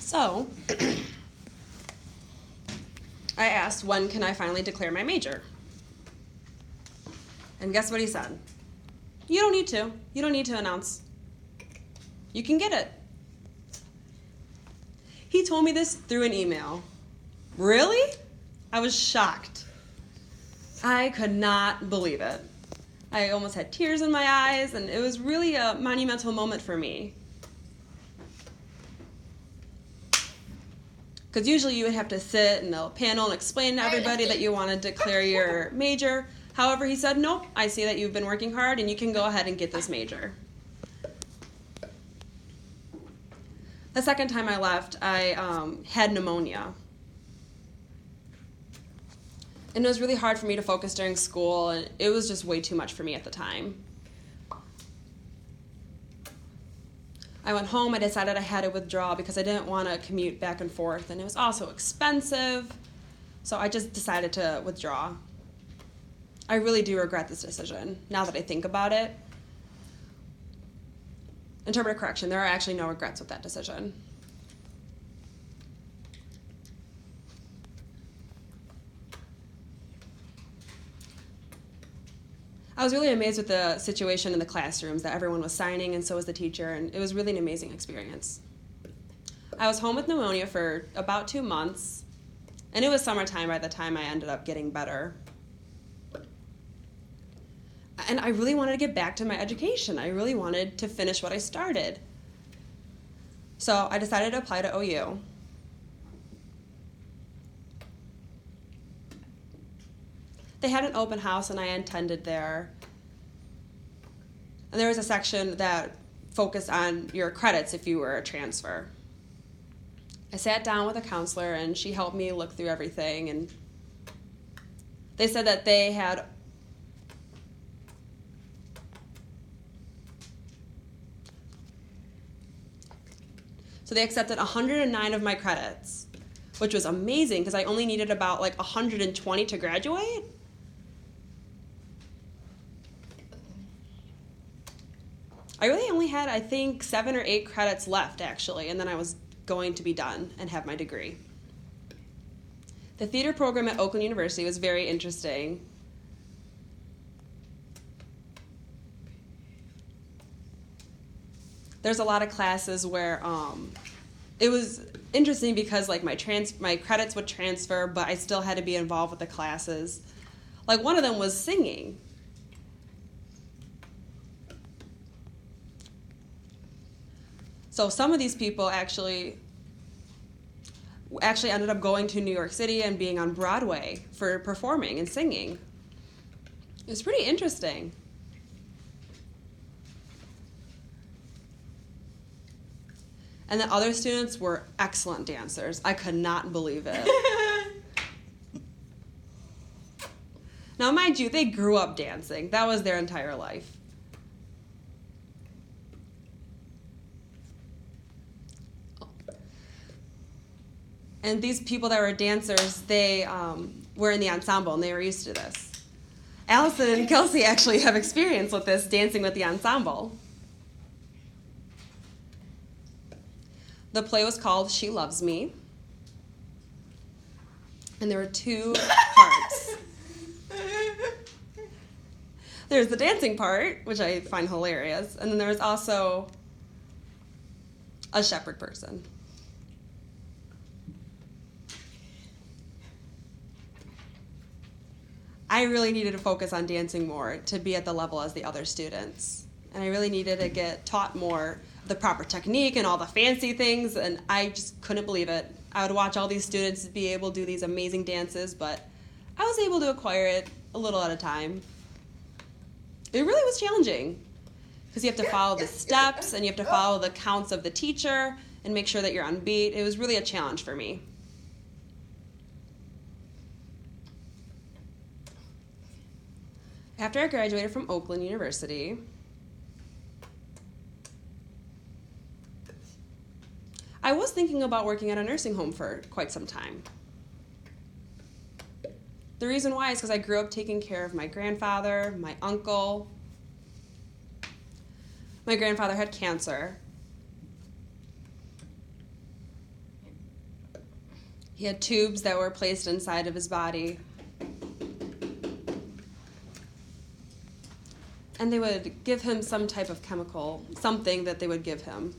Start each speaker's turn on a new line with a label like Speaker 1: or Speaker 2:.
Speaker 1: So, I asked, when can I finally declare my major? And guess what he said? You don't need to. You don't need to announce. You can get it. He told me this through an email. Really? I was shocked. I could not believe it. I almost had tears in my eyes, and it was really a monumental moment for me. Because usually you would have to sit in a panel and explain to everybody that you want to declare your major. However, he said, nope, I see that you've been working hard, and you can go ahead and get this major. The second time I left, I had pneumonia. And it was really hard for me to focus during school, and it was just way too much for me at the time. I went home, I decided I had to withdraw because I didn't want to commute back and forth, and it was also expensive, so I just decided to withdraw. I really do regret this decision, now that I think about it. Interpretive correction, there are actually no regrets with that decision. I was really amazed with the situation in the classrooms, that everyone was signing and so was the teacher, and it was really an amazing experience. I was home with pneumonia for about 2 months, and it was summertime by the time I ended up getting better. And I really wanted to get back to my education. I really wanted to finish what I started. So I decided to apply to OU. They had an open house, and I attended there. And there was a section that focused on your credits if you were a transfer. I sat down with a counselor, and she helped me look through everything. And they said that they had they accepted 109 of my credits, which was amazing because I only needed about 120 to graduate. I really only had, I think, 7 or 8 credits left, actually, and then I was going to be done and have my degree. The theater program at Oakland University was very interesting. There's a lot of classes where it was interesting because my credits would transfer, but I still had to be involved with the classes. One of them was singing. So some of these people actually ended up going to New York City and being on Broadway for performing and singing. It was pretty interesting. And the other students were excellent dancers. I could not believe it. Now, mind you, they grew up dancing. That was their entire life. And these people that were dancers, they were in the ensemble, and they were used to this. Allison and Kelsey actually have experience with this, dancing with the ensemble. The play was called She Loves Me. And there were 2 parts. There's the dancing part, which I find hilarious, and then there was also a shepherd person. I really needed to focus on dancing more to be at the level as the other students. And I really needed to get taught more the proper technique and all the fancy things, and I just couldn't believe it. I would watch all these students be able to do these amazing dances, but I was able to acquire it a little at a time. It really was challenging because you have to follow the steps and you have to follow the counts of the teacher and make sure that you're on beat. It was really a challenge for me. After I graduated from Oakland University, I was thinking about working at a nursing home for quite some time. The reason why is because I grew up taking care of my grandfather, my uncle. My grandfather had cancer. He had tubes that were placed inside of his body. And they would give him some type of chemical, something that they would give him.